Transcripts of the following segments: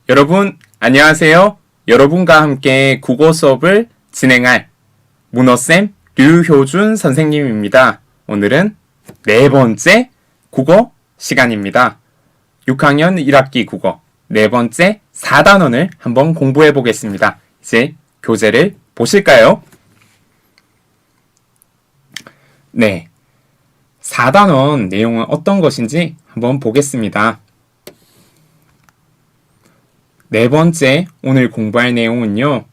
여러분, 안녕하세요. 여러분과 함께 국어 수업을 진행할 문어쌤 류효준 선생님입니다. 오늘은 네 번째 국어 시간입니다. 6학년 1학기 국어 네 번째 4단원을 한번 공부해 보겠습니다. 이제 교재를 보실까요? 네. 4단원 내용은 어떤 것인지 한번 보겠습니다. 네 번째 오늘 공부할 내용은요.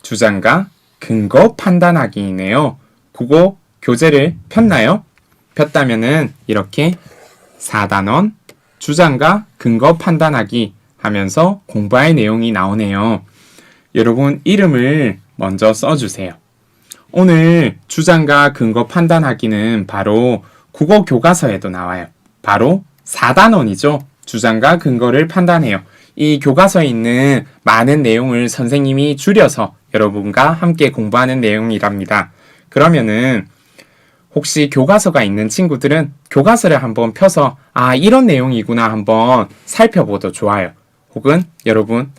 주장과 근거 판단하기이네요. 국어 교재를 폈나요? 폈다면은 이렇게 4단원 주장과 근거 판단하기 하면서 공부할 내용이 나오네요. 여러분 이름을 먼저 써주세요. 오늘 주장과 근거 판단하기는 바로 국어 교과서에도 나와요. 바로 4단원이죠. 주장과 근거를 판단해요. 이 교과서에 있는 많은 내용을 선생님이 줄여서 여러분과 함께 공부하는 내용이랍니다. 그러면은 혹시 교과서가 있는 친구들은 교과서를 한번 펴서 이런 내용이구나 한번 살펴봐도 좋아요. 혹은 여러분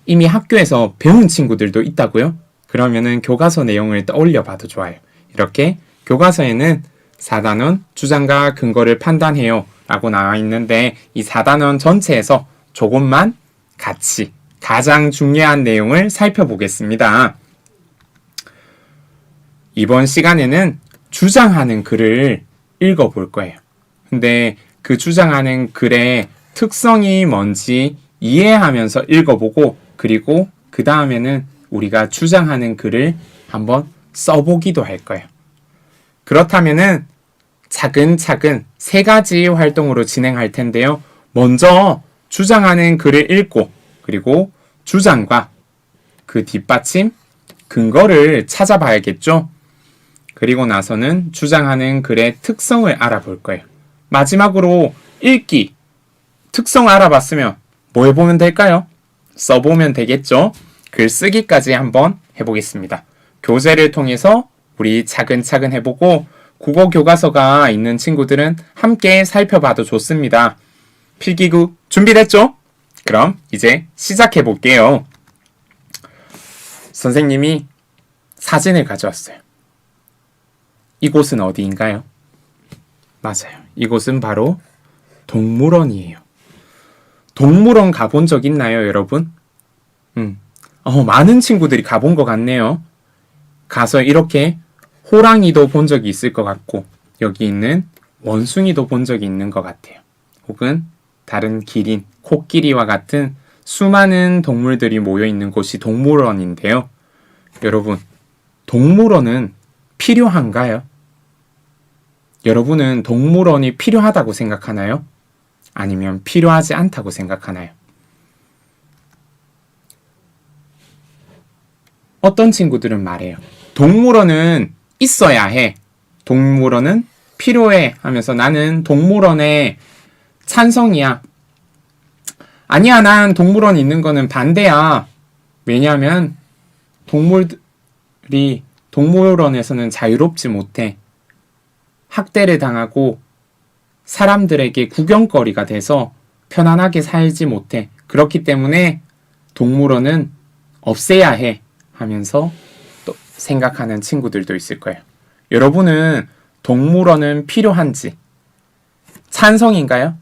이미 학교에서 배운 친구들도 있다고요? 그러면은 교과서 내용을 떠올려 봐도 좋아요. 이렇게 교과서에는 4단원 주장과 근거를 판단해요 라고 나와 있는데 이 4단원 전체에서 조금만 같이 가장 중요한 내용을 살펴보겠습니다. 이번 시간에는 주장하는 글을 읽어볼 거예요. 근데 그 주장하는 글의 특성이 뭔지 이해하면서 읽어보고 그리고 그 다음에는 우리가 주장하는 글을 한번 써보기도 할 거예요. 그렇다면은 차근차근 세 가지 활동으로 진행할 텐데요. 먼저 주장하는 글을 읽고 그리고 주장과 그 뒷받침 근거를 찾아봐야겠죠. 그리고 나서는 주장하는 글의 특성을 알아볼 거예요. 마지막으로 읽기 특성 알아봤으면 뭐 해보면 될까요? 써보면 되겠죠. 글쓰기까지 한번 해보겠습니다. 교재를 통해서 우리 차근차근 해보고 국어 교과서가 있는 친구들은 함께 살펴봐도 좋습니다. 필기구 준비됐죠? 그럼 이제 시작해 볼게요. 선생님이 사진을 가져왔어요. 이곳은 어디인가요? 맞아요. 이곳은 바로 동물원이에요. 동물원 가본 적 있나요, 여러분? 많은 친구들이 가본 것 같네요. 가서 이렇게 호랑이도 본 적이 있을 것 같고 여기 있는 원숭이도 본 적이 있는 것 같아요. 혹은 다른 기린, 코끼리와 같은 수많은 동물들이 모여있는 곳이 동물원인데요. 여러분, 동물원은 필요한가요? 여러분은 동물원이 필요하다고 생각하나요? 아니면 필요하지 않다고 생각하나요? 어떤 친구들은 말해요. 동물원은 있어야 해. 동물원은 필요해 하면서 나는 동물원에 찬성이야. 아니야, 난 동물원 있는 거는 반대야. 왜냐하면 동물들이 동물원에서는 자유롭지 못해. 학대를 당하고 사람들에게 구경거리가 돼서 편안하게 살지 못해. 그렇기 때문에 동물원은 없애야 해 하면서 또 생각하는 친구들도 있을 거예요. 여러분은 동물원은 필요한지 찬성인가요?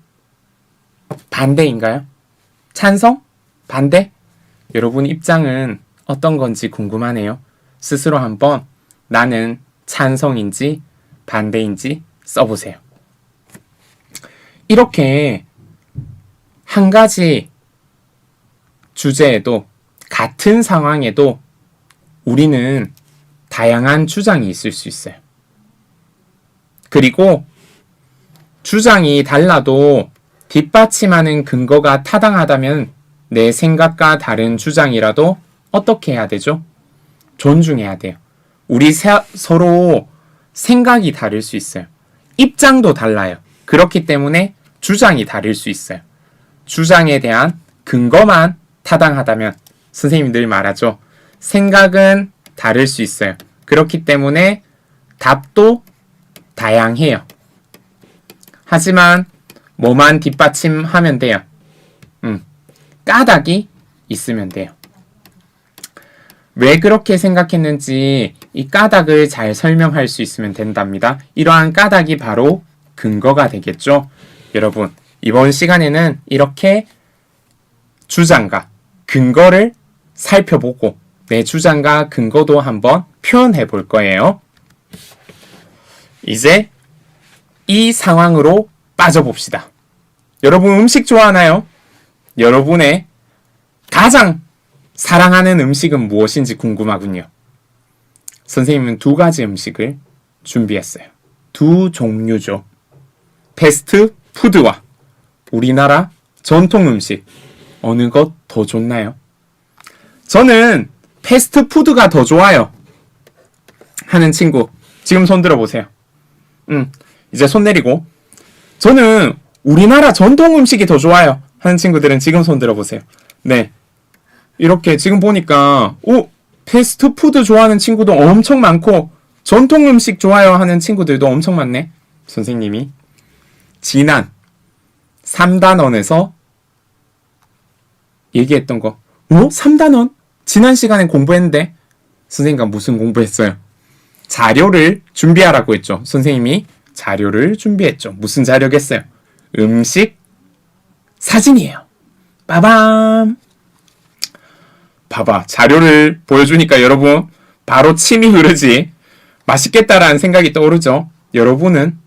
반대인가요? 찬성? 반대? 여러분 입장은 어떤 건지 궁금하네요. 스스로 한번 나는 찬성인지 반대인지 써보세요. 이렇게 한 가지 주제에도 같은 상황에도 우리는 다양한 주장이 있을 수 있어요. 그리고 주장이 달라도 뒷받침하는 근거가 타당하다면 내 생각과 다른 주장이라도 어떻게 해야 되죠? 존중해야 돼요. 우리 서로 생각이 다를 수 있어요. 입장도 달라요. 그렇기 때문에 주장이 다를 수 있어요. 주장에 대한 근거만 타당하다면 선생님이 늘 말하죠. 생각은 다를 수 있어요. 그렇기 때문에 답도 다양해요. 하지만 뭐만 뒷받침하면 돼요. 까닭이 있으면 돼요. 왜 그렇게 생각했는지 이 까닭을 잘 설명할 수 있으면 된답니다. 이러한 까닭이 바로 근거가 되겠죠. 여러분, 이번 시간에는 이렇게 주장과 근거를 살펴보고 내 주장과 근거도 한번 표현해 볼 거예요. 이제 이 상황으로 빠져봅시다. 여러분 음식 좋아하나요? 여러분의 가장 사랑하는 음식은 무엇인지 궁금하군요. 선생님은 두 가지 음식을 준비했어요. 두 종류죠. 패스트 푸드와 우리나라 전통 음식 어느 것 더 좋나요? 저는 패스트 푸드가 더 좋아요 하는 친구 지금 손 들어보세요. 이제 손 내리고 저는 우리나라 전통 음식이 더 좋아요 하는 친구들은 지금 손 들어보세요. 네, 이렇게 지금 보니까 패스트푸드 좋아하는 친구도 엄청 많고 전통 음식 좋아요 하는 친구들도 엄청 많네. 선생님이 지난 3단원에서 얘기했던 거 3단원? 지난 시간에 공부했는데 선생님과 무슨 공부했어요? 자료를 준비하라고 했죠. 선생님이 자료를 준비했죠. 무슨 자료겠어요? 음식 사진이에요. 빠밤. 봐봐, 자료를 보여주니까 여러분 바로 침이 흐르지. 맛있겠다라는 생각이 떠오르죠. 여러분은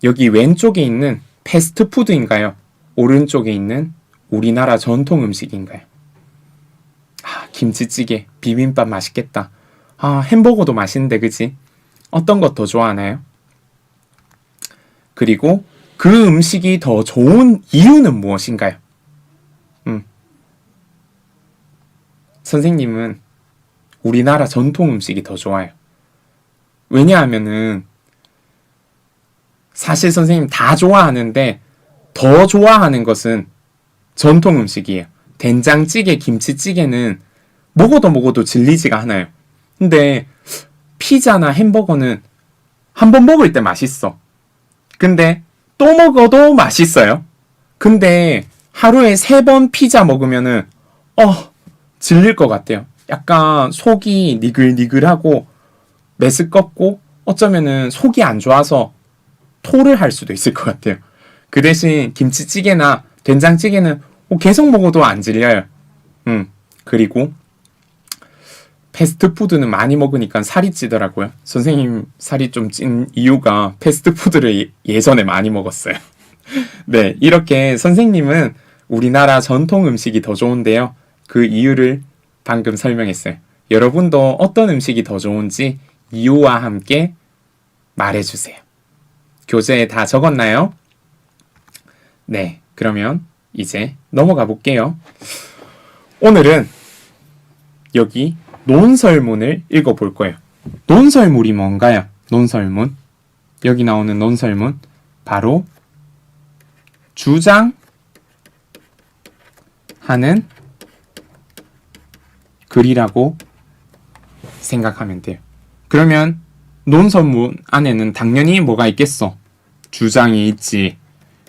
여기 왼쪽에 있는 패스트푸드인가요? 오른쪽에 있는 우리나라 전통 음식인가요? 김치찌개, 비빔밥 맛있겠다. 햄버거도 맛있는데 그치? 어떤 것 더 좋아하나요? 그리고 그 음식이 더 좋은 이유는 무엇인가요? 선생님은 우리나라 전통 음식이 더 좋아요. 왜냐하면은 사실 선생님 다 좋아하는데 더 좋아하는 것은 전통 음식이에요. 된장찌개, 김치찌개는 먹어도 질리지가 않아요. 근데 피자나 햄버거는 한 번 먹을 때 맛있어. 근데 또 먹어도 맛있어요. 근데 하루에 3번 피자 먹으면은 질릴 것 같아요. 약간 속이 니글니글하고 메스껍고 어쩌면은 속이 안 좋아서 토를 할 수도 있을 것 같아요. 그 대신 김치찌개나 된장찌개는 계속 먹어도 안 질려요. 그리고 패스트푸드는 많이 먹으니까 살이 찌더라고요. 선생님 살이 좀 찐 이유가 패스트푸드를 예전에 많이 먹었어요. 네, 이렇게 선생님은 우리나라 전통 음식이 더 좋은데요. 그 이유를 방금 설명했어요. 여러분도 어떤 음식이 더 좋은지 이유와 함께 말해주세요. 교재에 다 적었나요? 네, 그러면 이제 넘어가 볼게요. 오늘은 여기 논설문을 읽어볼 거예요. 논설문이 뭔가요? 논설문. 여기 나오는 논설문. 바로 주장하는 글이라고 생각하면 돼요. 그러면 논설문 안에는 당연히 뭐가 있겠어? 주장이 있지.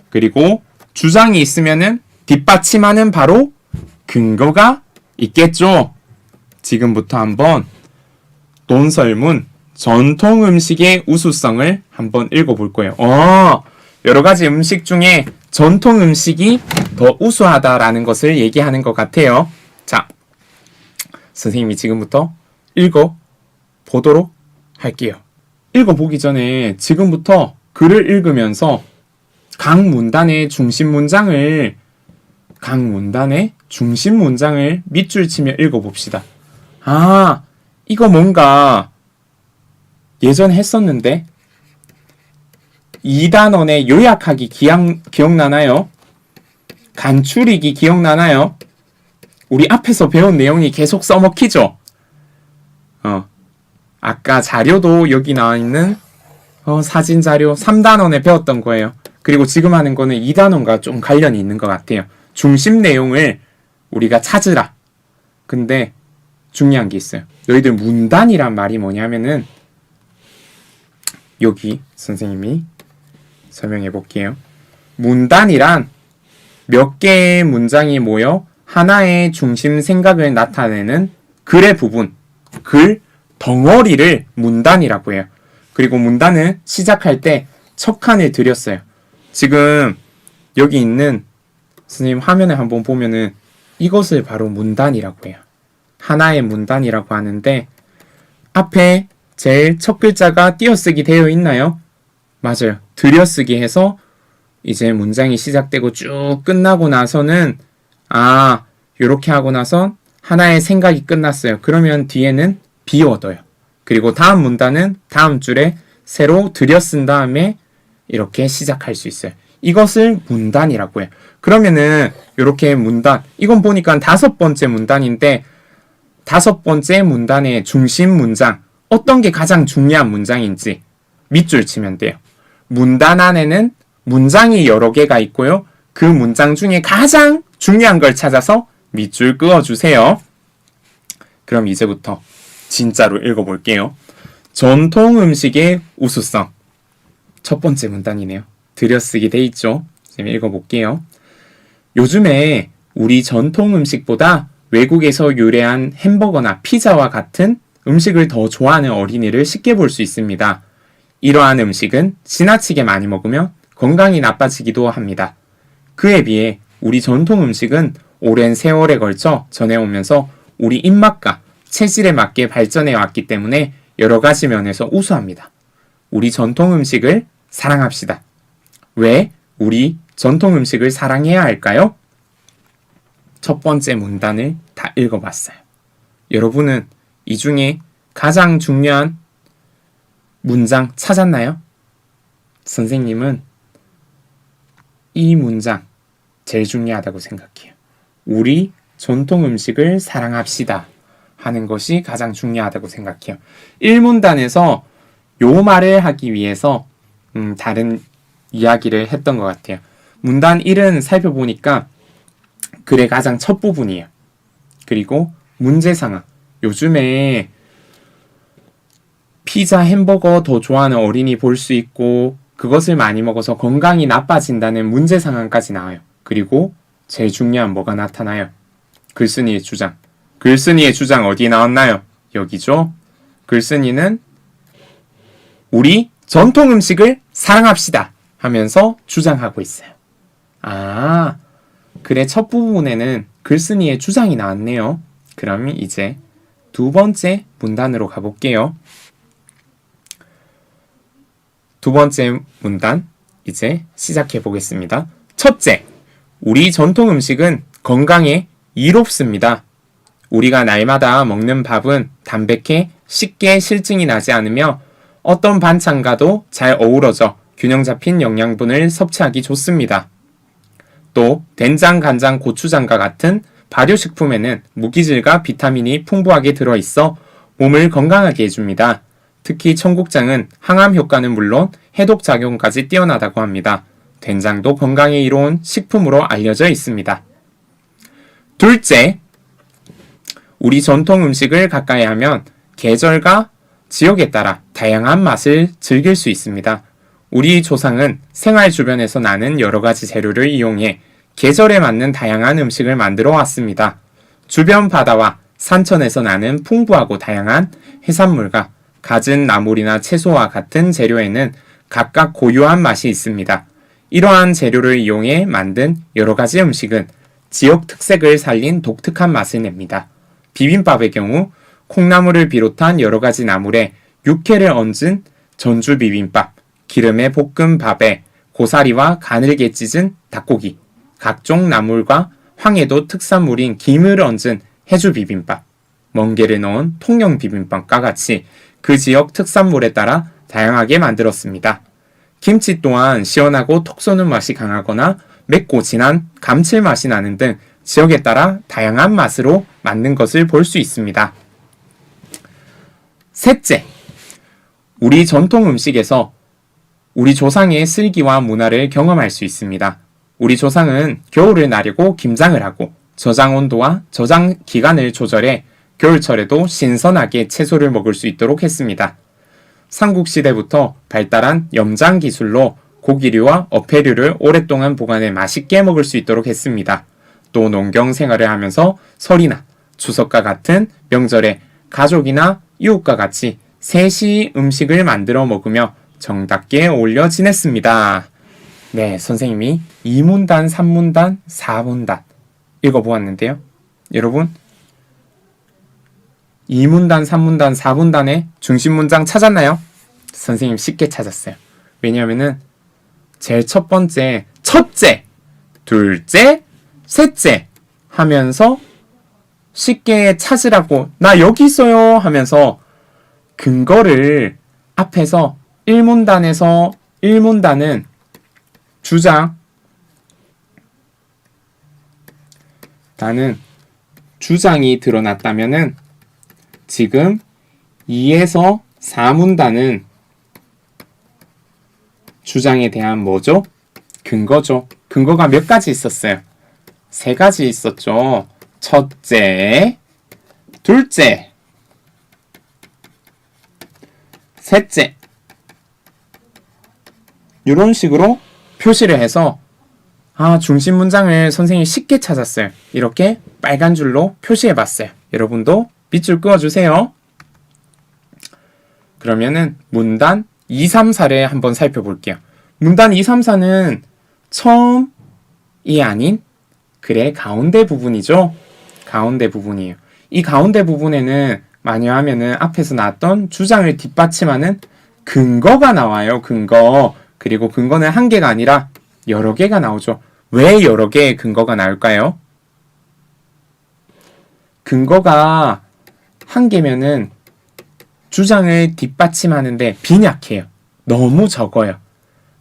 그리고 주장이 있으면은 뒷받침하는 바로 근거가 있겠죠. 지금부터 한번 논설문 전통 음식의 우수성을 한번 읽어볼 거예요. 여러 가지 음식 중에 전통 음식이 더 우수하다라는 것을 얘기하는 것 같아요. 자, 선생님이 지금부터 읽어보도록 할게요. 읽어보기 전에 지금부터 글을 읽으면서 각 문단의 중심 문장을 밑줄 치며 읽어봅시다. 이거 뭔가 예전에 했었는데 2단원의 요약하기 기억나나요? 간추리기 기억나나요? 우리 앞에서 배운 내용이 계속 써먹히죠? 아까 자료도 여기 나와 있는 사진 자료 3단원에 배웠던 거예요. 그리고 지금 하는 거는 2단원과 좀 관련이 있는 것 같아요. 중심 내용을 우리가 찾으라. 근데 중요한 게 있어요. 너희들 문단이란 말이 뭐냐면은 여기 선생님이 설명해 볼게요. 문단이란 몇 개의 문장이 모여 하나의 중심 생각을 나타내는 글의 부분, 글 덩어리를 문단이라고 해요. 그리고 문단은 시작할 때 첫 칸을 드렸어요. 지금 여기 있는 선생님 화면에 한번 보면은 이것을 바로 문단이라고 해요. 하나의 문단이라고 하는데 앞에 제일 첫 글자가 띄어쓰기 되어 있나요? 맞아요. 들여쓰기 해서 이제 문장이 시작되고 쭉 끝나고 나서는 요렇게 하고 나서 하나의 생각이 끝났어요. 그러면 뒤에는 비워둬요. 그리고 다음 문단은 다음 줄에 새로 들여쓴 다음에 이렇게 시작할 수 있어요. 이것을 문단이라고 해요. 그러면은 이렇게 문단, 이건 보니까 5번째 문단인데 5번째 문단의 중심 문장, 어떤 게 가장 중요한 문장인지 밑줄 치면 돼요. 문단 안에는 문장이 여러 개가 있고요. 그 문장 중에 가장 중요한 걸 찾아서 밑줄 그어주세요. 그럼 이제부터 진짜로 읽어볼게요. 전통 음식의 우수성. 첫 번째 문단이네요. 들여쓰기 돼 있죠. 지금 읽어볼게요. 요즘에 우리 전통 음식보다 외국에서 유래한 햄버거나 피자와 같은 음식을 더 좋아하는 어린이를 쉽게 볼 수 있습니다. 이러한 음식은 지나치게 많이 먹으면 건강이 나빠지기도 합니다. 그에 비해 우리 전통 음식은 오랜 세월에 걸쳐 전해오면서 우리 입맛과 체질에 맞게 발전해 왔기 때문에 여러 가지 면에서 우수합니다. 우리 전통 음식을 사랑합시다. 왜 우리 전통 음식을 사랑해야 할까요? 첫 번째 문단을 다 읽어봤어요. 여러분은 이 중에 가장 중요한 문장 찾았나요? 선생님은 이 문장 제일 중요하다고 생각해요. 우리 전통 음식을 사랑합시다 하는 것이 가장 중요하다고 생각해요. 1문단에서 요 말을 하기 위해서 다른 이야기를 했던 것 같아요. 문단 1은 살펴보니까 글의 가장 첫 부분이에요. 그리고 문제 상황. 요즘에 피자, 햄버거 더 좋아하는 어린이 볼 수 있고 그것을 많이 먹어서 건강이 나빠진다는 문제 상황까지 나와요. 그리고 제일 중요한 뭐가 나타나요? 글쓴이의 주장. 글쓴이의 주장 어디에 나왔나요? 여기죠. 글쓴이는 우리 전통 음식을 사랑합시다 하면서 주장하고 있어요. 글의 첫 부분에는 글쓴이의 주장이 나왔네요. 그럼 이제 두 번째 문단으로 가볼게요. 두 번째 문단 이제 시작해 보겠습니다. 첫째, 우리 전통 음식은 건강에 이롭습니다. 우리가 날마다 먹는 밥은 담백해 쉽게 실증이 나지 않으며 어떤 반찬과도 잘 어우러져 균형 잡힌 영양분을 섭취하기 좋습니다. 또 된장, 간장, 고추장과 같은 발효식품에는 무기질과 비타민이 풍부하게 들어있어 몸을 건강하게 해줍니다. 특히 청국장은 항암 효과는 물론 해독 작용까지 뛰어나다고 합니다. 된장도 건강에 이로운 식품으로 알려져 있습니다. 둘째, 우리 전통 음식을 가까이 하면 계절과 지역에 따라 다양한 맛을 즐길 수 있습니다. 우리 조상은 생활 주변에서 나는 여러 가지 재료를 이용해 계절에 맞는 다양한 음식을 만들어 왔습니다. 주변 바다와 산천에서 나는 풍부하고 다양한 해산물과 갖은 나물이나 채소와 같은 재료에는 각각 고유한 맛이 있습니다. 이러한 재료를 이용해 만든 여러 가지 음식은 지역 특색을 살린 독특한 맛을 냅니다. 비빔밥의 경우 콩나물을 비롯한 여러 가지 나물에 육회를 얹은 전주 비빔밥, 기름에 볶은 밥에 고사리와 가늘게 찢은 닭고기, 각종 나물과 황해도 특산물인 김을 얹은 해주 비빔밥, 멍게를 넣은 통영 비빔밥과 같이 그 지역 특산물에 따라 다양하게 만들었습니다. 김치 또한 시원하고 톡 쏘는 맛이 강하거나 맵고 진한 감칠맛이 나는 등 지역에 따라 다양한 맛으로 만든 것을 볼 수 있습니다. 셋째, 우리 전통 음식에서 우리 조상의 슬기와 문화를 경험할 수 있습니다. 우리 조상은 겨울을 나려고 김장을 하고 저장 온도와 저장 기간을 조절해 겨울철에도 신선하게 채소를 먹을 수 있도록 했습니다. 삼국시대부터 발달한 염장 기술로 고기류와 어패류를 오랫동안 보관해 맛있게 먹을 수 있도록 했습니다. 또 농경 생활을 하면서 설이나 추석과 같은 명절에 가족이나 이웃과 같이 셋이 음식을 만들어 먹으며 정답게 어울려 지냈습니다. 네, 선생님이 2문단, 3문단, 4문단 읽어보았는데요. 여러분, 2문단, 3문단, 4문단의 중심 문장 찾았나요? 선생님 쉽게 찾았어요. 왜냐하면은 제일 첫 번째, 첫째, 둘째, 셋째 하면서 쉽게 찾으라고 나 여기 있어요 하면서 근거를 앞에서 1문단에서 1문단은 주장 나는 주장이 드러났다면은 지금 2에서 4문단은 주장에 대한 뭐죠? 근거죠. 근거가 몇 가지 있었어요? 3가지 있었죠. 첫째, 둘째, 셋째. 이런 식으로 표시를 해서 중심 문장을 선생님이 쉽게 찾았어요. 이렇게 빨간 줄로 표시해 봤어요. 여러분도 밑줄 그어주세요. 그러면은 문단 2, 3, 4를 한번 살펴볼게요. 문단 2, 3, 4는 처음이 아닌 글의 가운데 부분이죠. 가운데 부분이에요. 이 가운데 부분에는 만약하면은 앞에서 나왔던 주장을 뒷받침하는 근거가 나와요. 근거. 그리고 근거는 한 개가 아니라 여러 개가 나오죠. 왜 여러 개의 근거가 나올까요? 근거가 한 개면은 주장을 뒷받침하는데 빈약해요. 너무 적어요.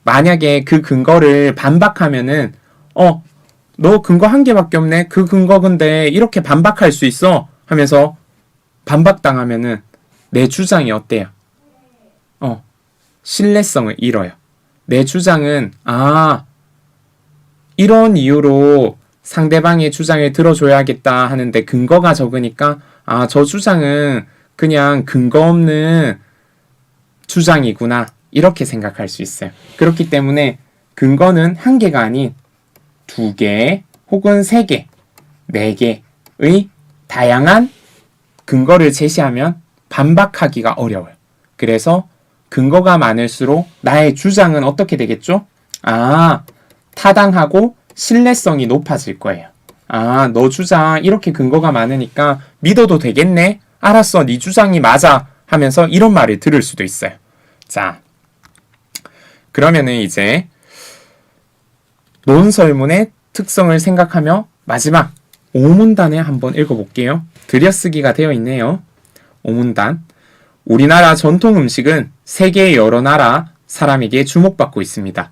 만약에 그 근거를 반박하면은 너 근거 한 개밖에 없네. 그 근거 근데 이렇게 반박할 수 있어 하면서 반박당하면은 내 주장이 어때요? 신뢰성을 잃어요. 내 주장은 이런 이유로 상대방의 주장을 들어줘야겠다 하는데 근거가 적으니까 저 주장은 그냥 근거 없는 주장이구나 이렇게 생각할 수 있어요. 그렇기 때문에 근거는 한 개가 아닌 2개 혹은 3개, 4개의 다양한 근거를 제시하면 반박하기가 어려워요. 그래서 근거가 많을수록 나의 주장은 어떻게 되겠죠? 타당하고 신뢰성이 높아질 거예요. 너 주장 이렇게 근거가 많으니까 믿어도 되겠네? 알았어, 네 주장이 맞아 하면서 이런 말을 들을 수도 있어요. 자, 그러면은 이제 논설문의 특성을 생각하며 마지막 5문단에 한번 읽어볼게요. 들여쓰기가 되어 있네요. 5문단. 우리나라 전통 음식은 세계의 여러 나라 사람에게 주목받고 있습니다.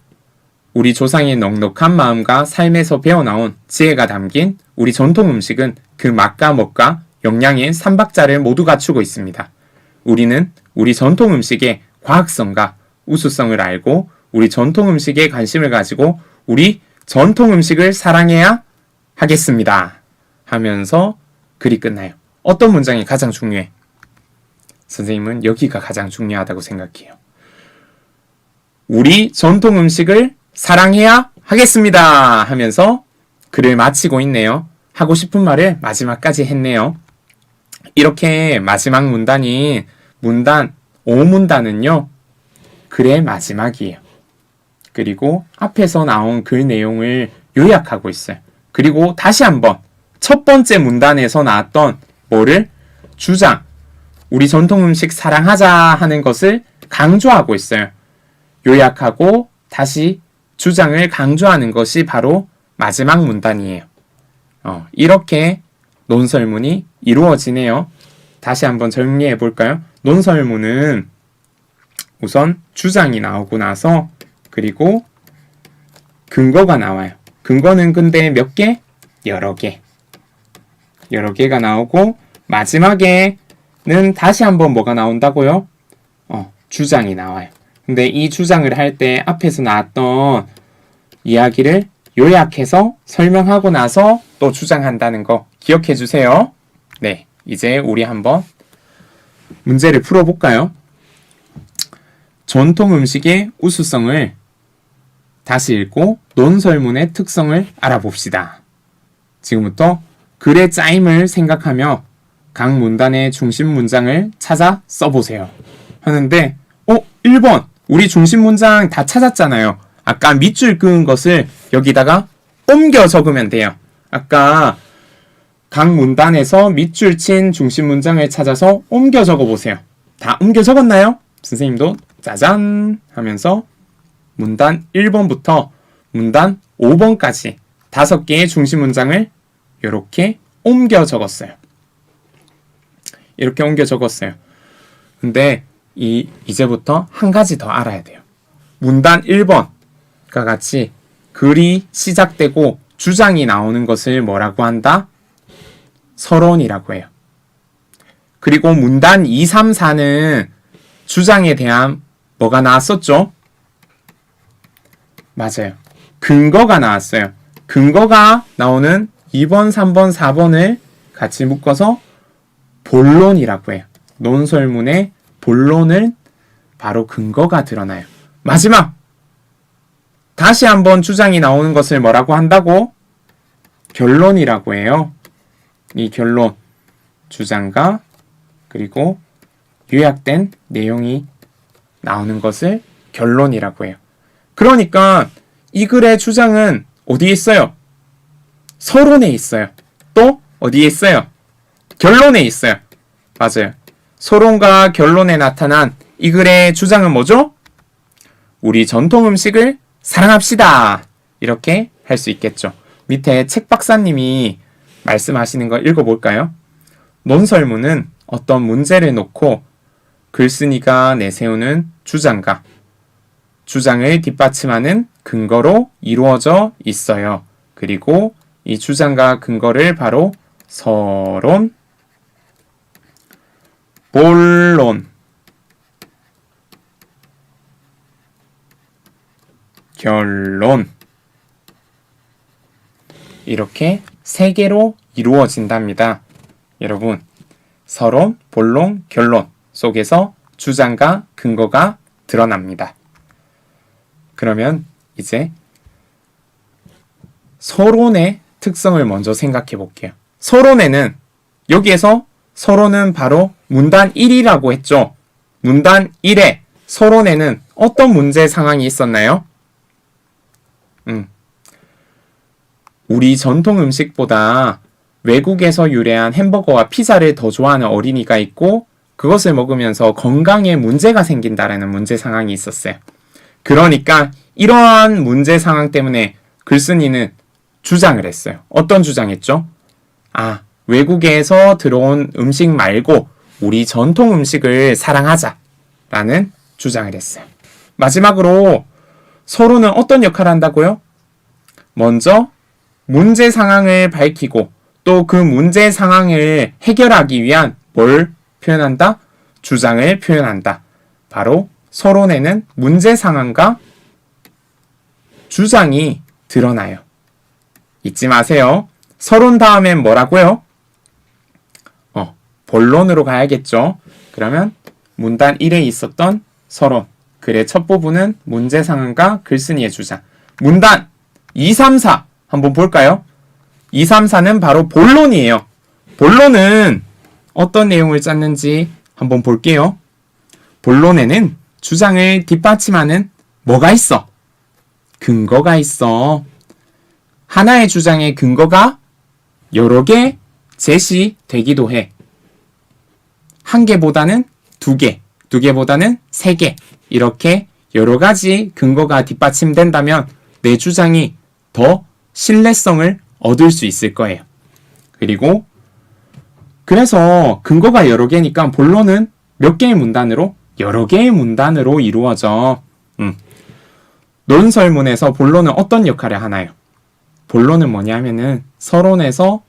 우리 조상의 넉넉한 마음과 삶에서 배워나온 지혜가 담긴 우리 전통 음식은 그 맛과 멋과 영양의 삼박자를 모두 갖추고 있습니다. 우리는 우리 전통 음식의 과학성과 우수성을 알고 우리 전통 음식에 관심을 가지고 우리 전통 음식을 사랑해야 하겠습니다. 하면서 글이 끝나요. 어떤 문장이 가장 중요해? 선생님은 여기가 가장 중요하다고 생각해요. 우리 전통 음식을 사랑해야 하겠습니다. 하면서 글을 마치고 있네요. 하고 싶은 말을 마지막까지 했네요. 이렇게 마지막 문단인 문단 5문단은요. 글의 마지막이에요. 그리고 앞에서 나온 글 내용을 요약하고 있어요. 그리고 다시 한번 첫 번째 문단에서 나왔던 뭐를? 주장. 우리 전통 음식 사랑하자 하는 것을 강조하고 있어요. 요약하고 다시 주장을 강조하는 것이 바로 마지막 문단이에요. 이렇게 논설문이 이루어지네요. 다시 한번 정리해 볼까요? 논설문은 우선 주장이 나오고 나서 그리고 근거가 나와요. 근거는 근데 몇 개? 여러 개. 여러 개가 나오고 마지막에는 다시 한번 뭐가 나온다고요? 주장이 나와요. 근데 이 주장을 할 때 앞에서 나왔던 이야기를 요약해서 설명하고 나서 또 주장한다는 거 기억해 주세요. 네, 이제 우리 한번 문제를 풀어볼까요? 전통 음식의 우수성을 다시 읽고 논설문의 특성을 알아봅시다. 지금부터 글의 짜임을 생각하며 각 문단의 중심 문장을 찾아 써보세요. 하는데 1번 우리 중심 문장 다 찾았잖아요. 아까 밑줄 그은 것을 여기다가 옮겨 적으면 돼요. 아까 각 문단에서 밑줄 친 중심 문장을 찾아서 옮겨 적어보세요. 다 옮겨 적었나요? 선생님도 짜잔 하면서 문단 1번부터 문단 5번까지 5개의 중심 문장을 이렇게 옮겨 적었어요. 이렇게 옮겨 적었어요. 근데 이제부터 한 가지 더 알아야 돼요. 문단 1번과 같이 글이 시작되고 주장이 나오는 것을 뭐라고 한다? 서론이라고 해요. 그리고 문단 2, 3, 4는 주장에 대한 뭐가 나왔었죠? 맞아요. 근거가 나왔어요. 근거가 나오는 2번, 3번, 4번을 같이 묶어서 본론이라고 해요. 논설문의 본론은 바로 근거가 드러나요. 마지막! 다시 한번 주장이 나오는 것을 뭐라고 한다고? 결론이라고 해요. 이 결론, 주장과 그리고 요약된 내용이 나오는 것을 결론이라고 해요. 그러니까 이 글의 주장은 어디에 있어요? 서론에 있어요. 또 어디에 있어요? 결론에 있어요. 맞아요. 서론과 결론에 나타난 이 글의 주장은 뭐죠? 우리 전통 음식을 사랑합시다. 이렇게 할 수 있겠죠. 밑에 책 박사님이 말씀하시는 거 읽어볼까요? 논설문은 어떤 문제를 놓고 글쓴이가 내세우는 주장과 주장을 뒷받침하는 근거로 이루어져 있어요. 그리고 이 주장과 근거를 바로 서론, 본론, 결론 이렇게 3개로 이루어진답니다. 여러분, 서론, 본론, 결론 속에서 주장과 근거가 드러납니다. 그러면 이제 서론의 특성을 먼저 생각해 볼게요. 서론에는 여기에서 서론은 바로 문단 1이라고 했죠. 문단 1에 서론에는 어떤 문제 상황이 있었나요? 우리 전통 음식보다 외국에서 유래한 햄버거와 피자를 더 좋아하는 어린이가 있고 그것을 먹으면서 건강에 문제가 생긴다라는 문제 상황이 있었어요. 그러니까 이러한 문제 상황 때문에 글쓴이는 주장을 했어요. 어떤 주장했죠? 외국에서 들어온 음식 말고 우리 전통 음식을 사랑하자라는 주장을 했어요. 마지막으로 서론은 어떤 역할을 한다고요? 먼저 문제 상황을 밝히고 또 그 문제 상황을 해결하기 위한 뭘 표현한다? 주장을 표현한다. 바로 서론에는 문제 상황과 주장이 드러나요. 잊지 마세요. 서론 다음엔 뭐라고요? 본론으로 가야겠죠. 그러면 문단 1에 있었던 서론, 글의 첫 부분은 문제 상황과 글쓴이의 주장. 문단 2, 3, 4 한번 볼까요? 2, 3, 4는 바로 본론이에요. 본론은 어떤 내용을 짰는지 한번 볼게요. 본론에는 주장을 뒷받침하는 뭐가 있어? 근거가 있어. 하나의 주장의 근거가 여러 개 제시되기도 해. 한 개보다는 두 개, 두 개보다는 세 개. 이렇게 여러 가지 근거가 뒷받침된다면 내 주장이 더 신뢰성을 얻을 수 있을 거예요. 그리고 그래서 근거가 여러 개니까 본론은 몇 개의 문단으로? 여러 개의 문단으로 이루어져. 논설문에서 본론은 어떤 역할을 하나요? 본론은 뭐냐면은 서론에서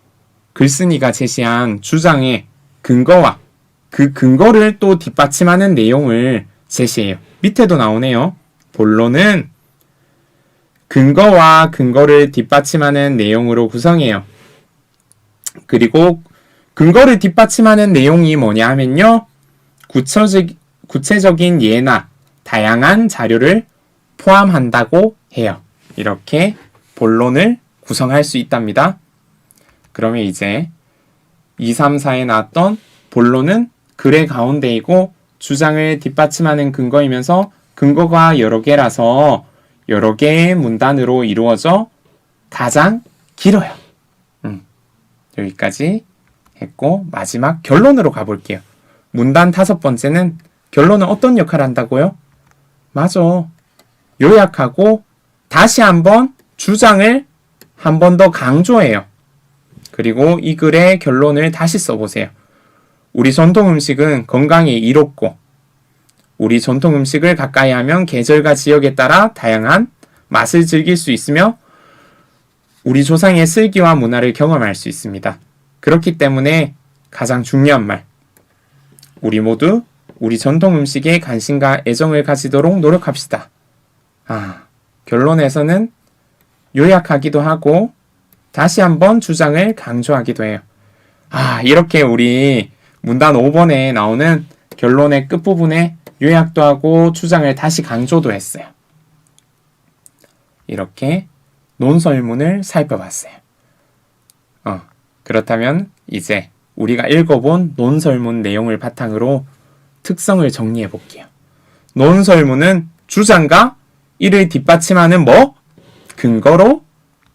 글쓴이가 제시한 주장의 근거와 그 근거를 또 뒷받침하는 내용을 제시해요. 밑에도 나오네요. 본론은 근거와 근거를 뒷받침하는 내용으로 구성해요. 그리고 근거를 뒷받침하는 내용이 뭐냐 하면요. 구체적인 예나 다양한 자료를 포함한다고 해요. 이렇게 본론을 구성할 수 있답니다. 그러면 이제 2, 3, 4에 나왔던 본론은 글의 가운데이고 주장을 뒷받침하는 근거이면서 근거가 여러 개라서 여러 개의 문단으로 이루어져 가장 길어요. 여기까지 했고 마지막 결론으로 가볼게요. 문단 5번째는 결론은 어떤 역할을 한다고요? 맞아. 요약하고 다시 한번 주장을 한 번 더 강조해요. 그리고 이 글의 결론을 다시 써보세요. 우리 전통 음식은 건강에 이롭고 우리 전통 음식을 가까이 하면 계절과 지역에 따라 다양한 맛을 즐길 수 있으며 우리 조상의 슬기와 문화를 경험할 수 있습니다. 그렇기 때문에 가장 중요한 말, 우리 모두 우리 전통 음식에 관심과 애정을 가지도록 노력합시다. 결론에서는 요약하기도 하고 다시 한번 주장을 강조하기도 해요. 이렇게 우리 문단 5번에 나오는 결론의 끝부분에 요약도 하고 주장을 다시 강조도 했어요. 이렇게 논설문을 살펴봤어요. 그렇다면 이제 우리가 읽어본 논설문 내용을 바탕으로 특성을 정리해 볼게요. 논설문은 주장과 이를 뒷받침하는 근거로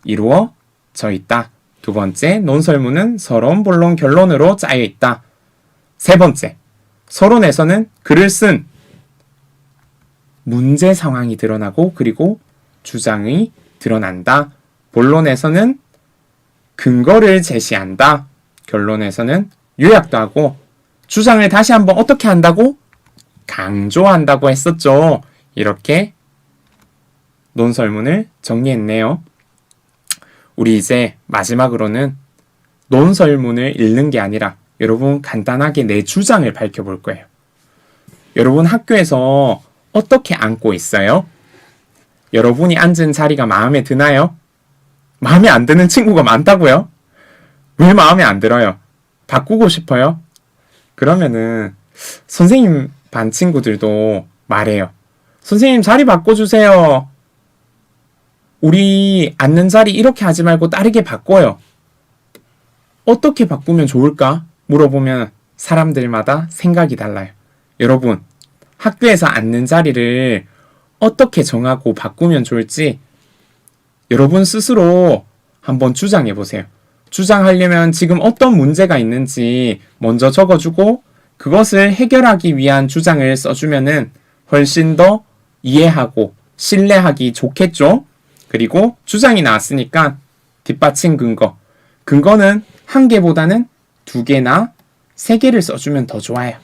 이루어져 있다. 두 번째, 논설문은 서론, 본론, 결론으로 짜여 있다. 세 번째, 서론에서는 글을 쓴 문제 상황이 드러나고 그리고 주장이 드러난다. 본론에서는 근거를 제시한다. 결론에서는 요약도 하고 주장을 다시 한번 어떻게 한다고? 강조한다고 했었죠. 이렇게 논설문을 정리했네요. 우리 이제 마지막으로는 논설문을 읽는 게 아니라 여러분 간단하게 내 주장을 밝혀볼 거예요. 여러분 학교에서 어떻게 앉고 있어요? 여러분이 앉은 자리가 마음에 드나요? 마음에 안 드는 친구가 많다고요? 왜 마음에 안 들어요? 바꾸고 싶어요? 그러면은 선생님 반 친구들도 말해요. 선생님 자리 바꿔주세요. 우리 앉는 자리 이렇게 하지 말고 다르게 바꿔요. 어떻게 바꾸면 좋을까? 물어보면 사람들마다 생각이 달라요. 여러분, 학교에서 앉는 자리를 어떻게 정하고 바꾸면 좋을지 여러분 스스로 한번 주장해 보세요. 주장하려면 지금 어떤 문제가 있는지 먼저 적어주고 그것을 해결하기 위한 주장을 써주면은 훨씬 더 이해하고 신뢰하기 좋겠죠? 그리고 주장이 나왔으니까 뒷받침 근거. 근거는 한 개보다는 2개나 3개를 써주면 더 좋아요.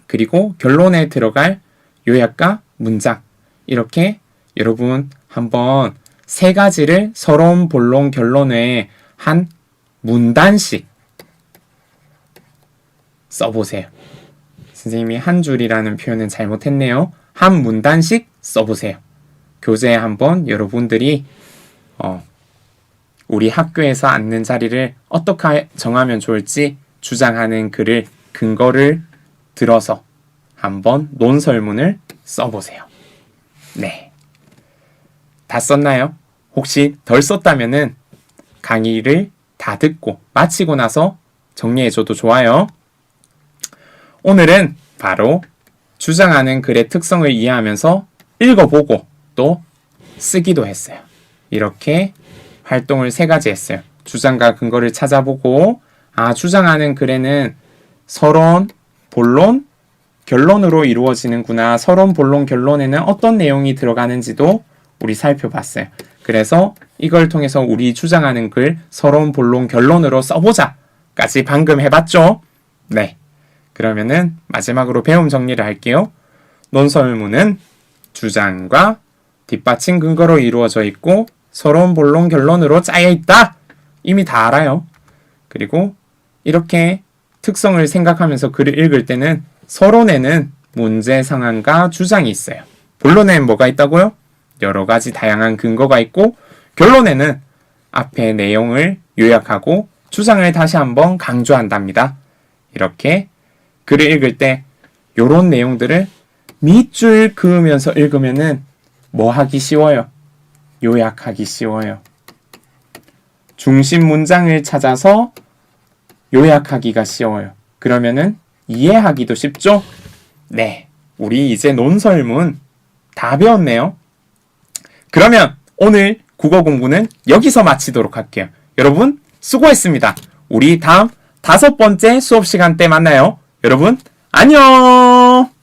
그리고 결론에 들어갈 요약과 문장. 이렇게 여러분 한번 3가지를 서론, 본론, 결론에 한 문단씩 써보세요. 선생님이 한 줄이라는 표현은 잘못했네요. 한 문단씩 써보세요. 교재에 한번 여러분들이 우리 학교에서 앉는 자리를 어떻게 정하면 좋을지 주장하는 글을 근거를 들어서 한번 논설문을 써보세요. 네. 다 썼나요? 혹시 덜 썼다면은 강의를 다 듣고 마치고 나서 정리해줘도 좋아요. 오늘은 바로 주장하는 글의 특성을 이해하면서 읽어보고 또 쓰기도 했어요. 이렇게 활동을 3가지 했어요. 주장과 근거를 찾아보고 주장하는 글에는 서론, 본론, 결론으로 이루어지는구나. 서론, 본론, 결론에는 어떤 내용이 들어가는지도 우리 살펴봤어요. 그래서 이걸 통해서 우리 주장하는 글 서론, 본론, 결론으로 써보자 까지 방금 해봤죠? 네. 그러면은 마지막으로 배움 정리를 할게요. 논설문은 주장과 뒷받침 근거로 이루어져 있고 서론, 본론, 결론으로 짜여 있다. 이미 다 알아요. 그리고 이렇게 특성을 생각하면서 글을 읽을 때는 서론에는 문제 상황과 주장이 있어요. 본론에는 뭐가 있다고요? 여러 가지 다양한 근거가 있고 결론에는 앞에 내용을 요약하고 주장을 다시 한번 강조한답니다. 이렇게 글을 읽을 때 이런 내용들을 밑줄 그으면서 읽으면은 뭐 하기 쉬워요? 요약하기 쉬워요. 중심 문장을 찾아서 요약하기가 쉬워요. 그러면은 이해하기도 쉽죠? 네, 우리 이제 논설문 다 배웠네요. 그러면 오늘 국어 공부는 여기서 마치도록 할게요. 여러분 수고했습니다. 우리 다음 5번째 수업 시간 때 만나요. 여러분 안녕!